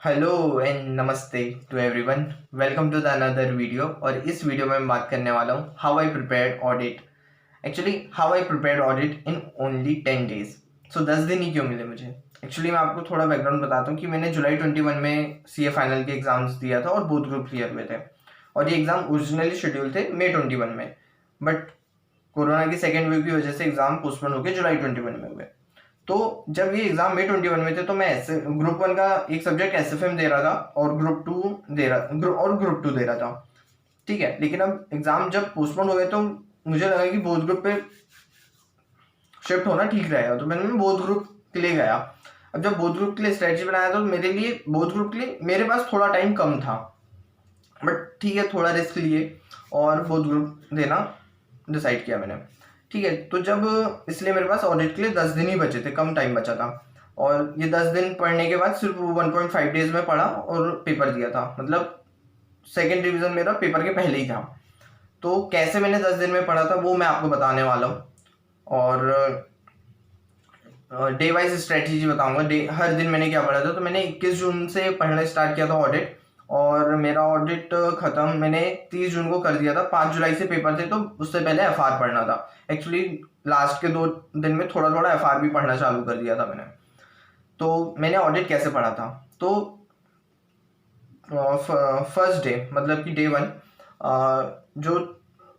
Hello and नमस्ते to everyone. Welcome to the another video. और इस वीडियो में मैं बात करने वाला हूँ how I prepared audit. Actually how I prepared audit in only 10 days. So 10 दिन ही क्यों मिले मुझे। एक्चुअली मैं आपको थोड़ा बैकग्राउंड बताता हूँ कि मैंने जुलाई 21 में सीए फाइनल के एग्जाम्स दिया था और बोथ ग्रुप क्लियर हुए थे। और ये एग्जाम ओरिजिनली शेड्यूल थे मई 21 में, बट कोरोना की सेकेंड वेव की वजह से एग्जाम पोस्टपोन होकर जुलाई 21 में हुए। तो जब ये एग्जाम मई 21 में थे तो मैं ऐसे ग्रुप 1 का एक सब्जेक्ट एसएफएम दे रहा था और ग्रुप टू दे रहा था। ठीक है, लेकिन अब एग्जाम जब पोस्टपोन हो गए तो मुझे लगा कि बोथ ग्रुप पे शिफ्ट होना ठीक रहेगा, तो मैंने बोथ ग्रुप के लिए गया। अब जब बोथ ग्रुप के लिए स्ट्रेटजी बनाया तो मेरे लिए बोथ ग्रुप के लिए मेरे पास थोड़ा टाइम कम था, बट ठीक है, थोड़ा रिस्क लिए और बोथ ग्रुप देना डिसाइड किया मैंने। ठीक है, तो जब इसलिए मेरे पास ऑडिट के लिए 10 दिन ही बचे थे, कम टाइम बचा था। और ये 10 दिन पढ़ने के बाद सिर्फ 1.5 डेज में पढ़ा और पेपर दिया था। मतलब सेकेंड रिवीजन मेरा पेपर के पहले ही था। तो कैसे मैंने 10 दिन में पढ़ा था वो मैं आपको बताने वाला हूँ। और डे वाइज स्ट्रेटजी बताऊंगा। डे हर दिन मैंने क्या पढ़ा था। तो मैंने 21 जून से पढ़ना स्टार्ट किया था ऑडिट, और मेरा ऑडिट खत्म मैंने 30 जून को कर दिया था। 5 जुलाई से पेपर थे तो उससे पहले एफआर पढ़ना था। एक्चुअली लास्ट के 2 दिन में थोड़ा थोड़ा एफआर भी पढ़ना चालू कर दिया था मैंने। तो मैंने ऑडिट कैसे पढ़ा था। तो फर्स्ट डे मतलब कि डे 1 जो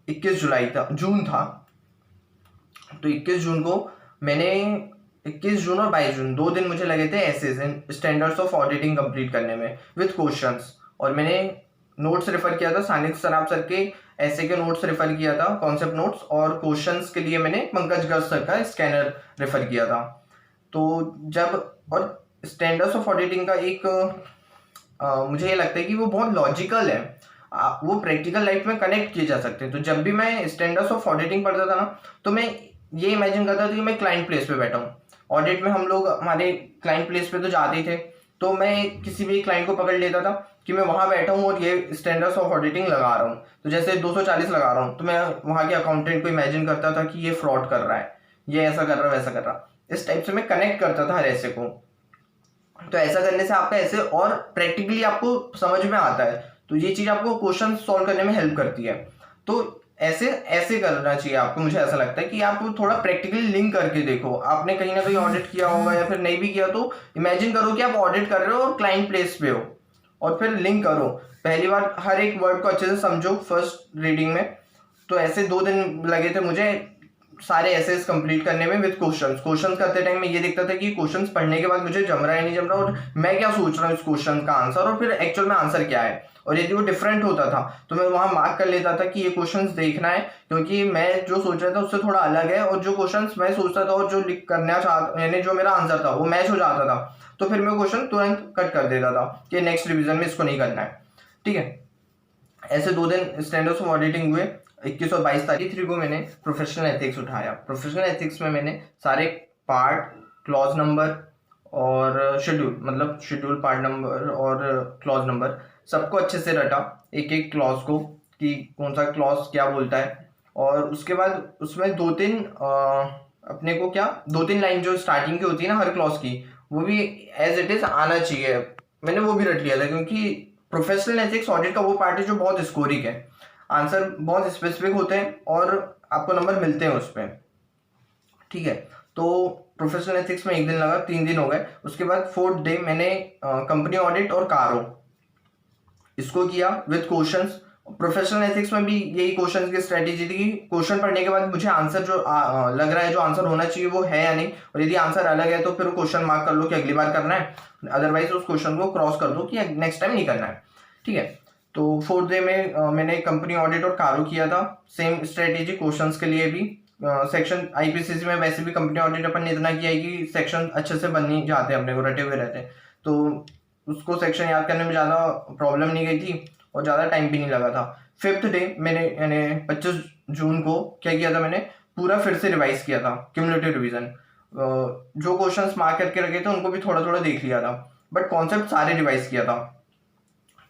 21 जुलाई था, जून था, तो 21 जून को मैंने 21 जून और 22 जून 2 दिन मुझे लगे थे SAs in standards of auditing complete करने में विद क्वेश्चंस। और मैंने नोट्स रेफर किया था, सानिक सराफ सर के ऐसे के नोट्स रेफर किया था, कॉन्सेप्ट नोट्स। और क्वेश्चंस के लिए मैंने पंकज गर्ग सर का स्कैनर रेफर किया था। तो जब और स्टैंडर्ड्स ऑफ ऑडिटिंग का एक मुझे ये लगता है कि वो बहुत लॉजिकल है। वो प्रैक्टिकल लाइफ में कनेक्ट किए जा सकते हैं। तो जब भी मैं स्टैंडर्ड्स ऑफ ऑडिटिंग पढ़ता था ना, तो मैं ये इमेजिन करता था कि मैं क्लाइंट प्लेस पे बैठा हूँ। ऑडिट में हम लोग हमारे क्लाइंट प्लेस पे तो जाते ही थे, तो मैं किसी भी क्लाइंट को पकड़ लेता था कि मैं वहां बैठा हूँ और ये स्टैंडर्ड्स ऑफ ऑडिटिंग लगा रहा हूँ। तो जैसे 240 लगा रहा हूँ, तो मैं वहां के अकाउंटेंट को इमेजिन करता था कि ये फ्रॉड कर रहा है, ये ऐसा कर रहा है, वैसा कर रहा है। इस टाइप से मैं कनेक्ट करता था हर ऐसे को। तो ऐसा करने से आपका ऐसे और प्रैक्टिकली आपको समझ में आता है। तो ये चीज आपको क्वेश्चन सॉल्व करने में हेल्प करती है। तो ऐसे ऐसे करना चाहिए आपको। मुझे ऐसा लगता है कि आप थोड़ा प्रैक्टिकली लिंक करके देखो। आपने कहीं ना कहीं ऑडिट किया होगा या फिर नहीं भी किया, तो इमेजिन करो कि आप ऑडिट कर रहे हो और क्लाइंट प्लेस पे हो, और फिर लिंक करो। पहली बार हर एक वर्ड को अच्छे से समझो फर्स्ट रीडिंग में। तो ऐसे 2 दिन लगे थे मुझे सारे एसेस कंप्लीट करने में विद क्वेश्चंस करते टाइम मैं ये देखता था कि क्वेश्चंस पढ़ने के बाद मुझे जम रहा है नहीं जम रहा, और मैं क्या सोच रहा हूँ इस क्वेश्चन का आंसर, और फिर एक्चुअल में आंसर क्या है। और यदि वो डिफरेंट होता था तो मैं वहां मार्क कर लेता था कि ये क्वेश्चंस देखना है, क्योंकि मैं जो सोच रहा था उससे थोड़ा अलग है, और जो क्वेश्चंस मैं सोचता था और जो लिख करना चाहता, यानी जो मेरा आंसर था वो मैच हो जाता था। तो फिर मैं क्वेश्चन तुरंत कट कर देता था कि नेक्स्ट रिविजन में इसको नहीं करना है। ठीक है, ऐसे 2 दिन स्टैंडर्ड्स ऑफ ऑडिटिंग हुए। 21 और 22 तारीख को मैंने प्रोफेशनल एथिक्स उठाया। प्रोफेशनल एथिक्स में मैंने सारे पार्ट, क्लॉज नंबर और शेड्यूल, मतलब शेड्यूल पार्ट नंबर और क्लॉज नंबर सबको अच्छे से रटा, एक एक क्लॉज को कि कौन सा क्लॉज क्या बोलता है। और उसके बाद उसमें 2-3 अपने को क्या 2-3 लाइन जो स्टार्टिंग की होती है ना हर क्लॉज की, वो भी एज इट इज आना चाहिए। मैंने वो भी रट लिया था, क्योंकि प्रोफेशनल एथिक्स ऑडिट का वो पार्ट है जो बहुत स्कोरिक है। आंसर बहुत स्पेसिफिक होते हैं और आपको नंबर मिलते हैं उस पर। ठीक है, तो प्रोफेशनल एथिक्स में 1 दिन लगा, 3 दिन हो गए। उसके बाद 4th डे मैंने कंपनी ऑडिट और कारो इसको किया विद क्वेश्चंस। प्रोफेशनल एथिक्स में भी यही क्वेश्चन की स्ट्रेटेजी थी कि क्वेश्चन पढ़ने के बाद मुझे आंसर जो लग रहा है, जो आंसर होना चाहिए वो है या नहीं, और यदि आंसर अलग है तो फिर क्वेश्चन मार्क कर लो कि अगली बार करना है, अदरवाइज उस क्वेश्चन को क्रॉस कर दो कि नेक्स्ट टाइम नहीं करना है। ठीक है, तो 4th डे में मैंने कंपनी ऑडिट और कारो किया था। सेम स्ट्रेटेजी क्वेश्चंस के लिए भी। सेक्शन आईपीसीसी में वैसे भी कंपनी ऑडिट अपन ने इतना किया है कि सेक्शन अच्छे से बन नहीं जाते, अपने को रटे हुए रहते हैं, तो उसको सेक्शन याद करने में ज़्यादा प्रॉब्लम नहीं गई थी और ज़्यादा टाइम भी नहीं लगा था। 5th डे मैंने यानी 25 जून को क्या किया था, मैंने पूरा फिर से रिवाइज किया था, क्यूमुलेटिव रिवीजन। जो क्वेश्चंस मार्क करके रखे थे उनको भी थोड़ा थोड़ा देख लिया था, बट कॉन्सेप्ट सारे रिवाइज किया था।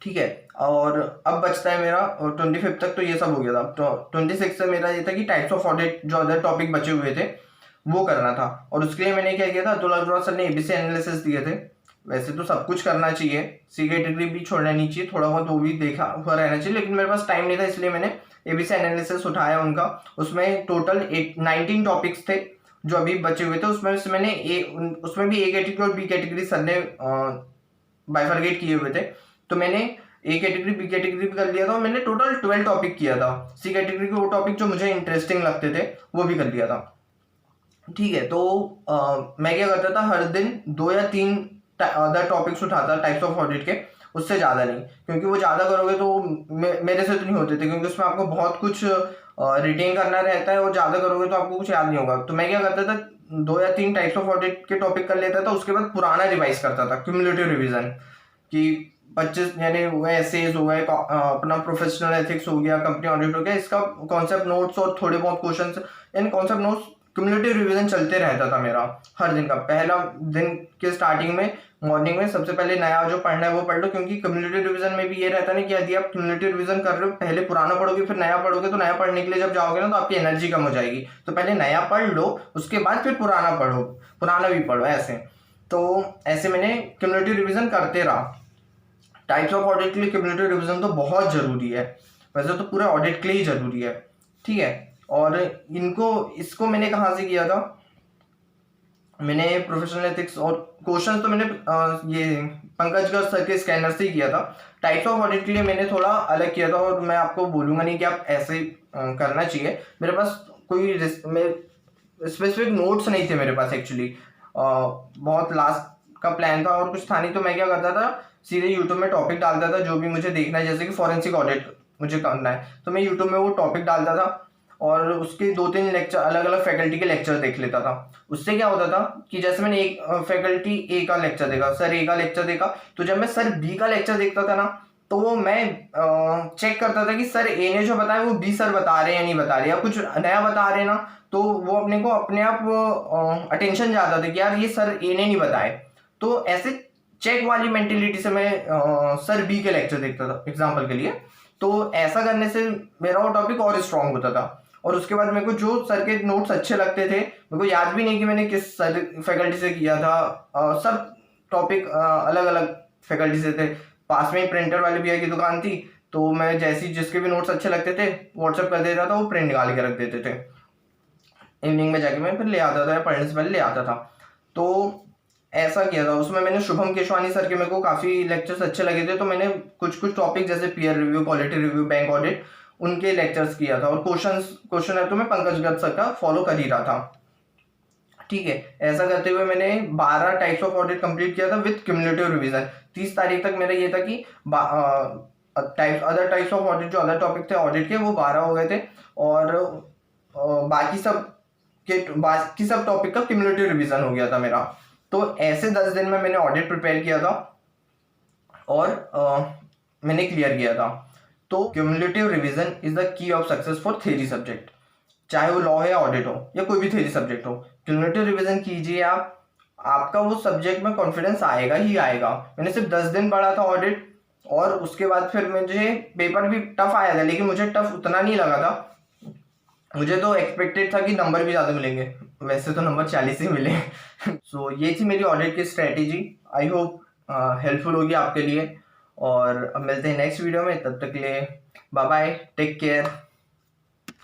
ठीक है, और अब बचता है मेरा 25 तक, तो ये सब हो गया था। तो 26 से मेरा ये था कि टाइप्स ऑफ ऑडिट जो अदर टॉपिक बचे हुए थे वो करना था। और उसके लिए मैंने क्या किया था, अब्दुल अजवर सर ने एबीसी एनालिसिस दिए थे वैसे तो सब कुछ करना चाहिए, सी कैटेगरी भी छोड़ना नहीं चाहिए, थोड़ा बहुत वो भी देखा हुआ रहना चाहिए, लेकिन मेरे पास टाइम नहीं था इसलिए मैंने एबीसी एनालिसिस उठाया उनका। उसमें टोटल 19 टॉपिक्स थे जो अभी बचे हुए थे, उसमें से मैंने उसमें भी ए कैटेगरी और बी कैटेगरी सर ने बाइफरगेट किए हुए थे, तो मैंने ए कैटेगरी बी कैटेगरी भी कर लिया था, और मैंने टोटल 12 टॉपिक किया था। सी कैटेगरी के वो टॉपिक जो मुझे इंटरेस्टिंग लगते थे वो भी कर लिया था। ठीक है, तो मैं क्या करता था, हर दिन 2 या 3 अदर टॉपिक्स उठाता टाइप्स ऑफ ऑडिट के, उससे ज़्यादा नहीं, क्योंकि वो ज़्यादा करोगे तो मेरे से तो नहीं होते थे, क्योंकि उसमें आपको बहुत कुछ रिटेन करना रहता है, और ज़्यादा करोगे तो आपको कुछ याद नहीं होगा। तो मैं क्या करता था, 2 या 3 टाइप्स ऑफ ऑडिट के टॉपिक कर लेता था, उसके बाद पुराना रिवाइज करता था, क्यूमुलेटिव रिवीजन, कि 25 यानी हुए एसेज हो गए, अपना प्रोफेशनल एथिक्स हो गया, कंपनी ऑडिट हो गया, इसका कॉन्सेप्ट नोट्स और थोड़े बहुत क्वेश्चंस, यानी कॉन्सेप्ट नोट्स क्यूमुलेटिव रिवीजन चलते रहता था मेरा हर दिन का। पहला दिन के स्टार्टिंग में मॉर्निंग में सबसे पहले नया जो पढ़ना है वो पढ़ लो, क्योंकि क्यूमुलेटिव रिवीजन में भी ये रहता है ना कि यदि आप क्यूमुलेटिव रिवीजन कर रहे हो, पहले पुराना पढ़ोगे फिर नया पढ़ोगे, तो नया पढ़ने के लिए जब जाओगे ना तो आपकी एनर्जी कम हो जाएगी, तो पहले नया पढ़ लो, उसके बाद फिर पुराना पढ़ो, पुराना भी पढ़ो, ऐसे। तो ऐसे मैंने क्यूमुलेटिव रिवीजन करते रहा। टाइप्स ऑफ ऑडिट के लिए क्यूमुलेटिव रिवीजन तो बहुत जरूरी है, वैसे तो पूरे ऑडिट के लिए ही जरूरी है। ठीक है, और इसको मैंने कहाँ से किया था, मैंने प्रोफेशनल एथिक्स और क्वेश्चन तो मैंने ये पंकज गर्ग सर के स्कैनर से ही किया था। टाइप्स ऑफ ऑडिट के लिए मैंने थोड़ा अलग किया था, और मैं आपको बोलूंगा नहीं कि आप ऐसे करना चाहिए। मेरे पास कोई स्पेसिफिक नोट्स नहीं थे मेरे पास एक्चुअली, बहुत लास्ट का प्लान था और कुछ था नहीं, तो मैं क्या करता था, सीधे यूट्यूब में टॉपिक डालता था जो भी मुझे देखना है, जैसे कि फॉरेंसिक ऑडिट मुझे करना है, तो मैं यूट्यूब में वो टॉपिक डालता था, और उसके 2-3 लेक्चर अलग अलग फैकल्टी के लेक्चर देख लेता था। उससे क्या होता था कि जैसे मैंने एक फैकल्टी ए का लेक्चर देखा, सर ए का लेक्चर देखा, तो जब मैं सर बी का लेक्चर देखता था ना, तो वो मैं चेक करता था कि सर ए ने जो बताया वो बी सर बता रहे हैं या नहीं बता रहे, या कुछ नया बता रहे ना, तो वो अपने को अपने आप अटेंशन जाता था कि यार ये सर ए ने नहीं बताए। तो ऐसे चेक वाली मेंटेलिटी से मैं सर बी के लेक्चर देखता था एग्जाम्पल के लिए। तो ऐसा करने से मेरा वो टॉपिक और स्ट्रांग होता था, और उसके बाद मेरे को जो सर के नोट्स अच्छे लगते थे, मेरे को याद भी नहीं कि मैंने किस सर फैकल्टी से किया था, सब टॉपिक अलग अलग फैकल्टी से थे। पास में ही प्रिंटर वाले भैया की दुकान थी, तो मैं जैसे जिसके भी नोट्स अच्छे लगते थे व्हाट्सएप कर देता था, वो प्रिंट निकाल के रख देते थे, इवनिंग में जाके मैं फिर ले आता था या पढ़ने से पहले ले आता था। तो ऐसा किया था। उसमें मैंने शुभम केशवानी सर के मेरे को काफ़ी लेक्चर्स अच्छे लगे थे, तो मैंने कुछ टॉपिक जैसे peer review, quality review, bank audit, उनके लेक्चर्स किया था, और क्वेश्चन है तो मैं पंकज गर्ग सर का फॉलो कर ही रहा था। ठीक है, ऐसा करते हुए मैंने 12 टाइप्स ऑफ ऑडिट कंप्लीट किया था विद क्यूमुलेटिव रिवीजन। 30 तारीख तक मेरा ये था कि अदर टाइप्स ऑफ ऑडिट जो अदर टॉपिक थे ऑडिट के वो 12 हो गए थे, और बाकी सब टॉपिक का क्यूमुलेटिव रिवीजन हो गया था मेरा। तो ऐसे 10 दिन में मैंने ऑडिट प्रिपेयर किया था, और मैंने क्लियर किया था। तो cumulative revision is the key of success for theory subject, चाहे वो लॉ है या ऑडिट हो या कोई भी थ्योरी सब्जेक्ट हो, क्यूमुलेटिव रिवीजन कीजिए आप, आपका वो सब्जेक्ट में कॉन्फिडेंस आएगा ही आएगा। मैंने सिर्फ 10 दिन पढ़ा था ऑडिट, और उसके बाद फिर मुझे पेपर भी टफ आया था, लेकिन मुझे टफ उतना नहीं लगा था। मुझे तो एक्सपेक्टेड था कि नंबर भी ज़्यादा मिलेंगे, वैसे तो नंबर 40 ही मिले। सो ये थी मेरी ऑडिट की स्ट्रेटेजी। आई होप हेल्पफुल होगी आपके लिए, और अब मिलते हैं नेक्स्ट वीडियो में, तब तक के लिए बाय बाय, टेक केयर।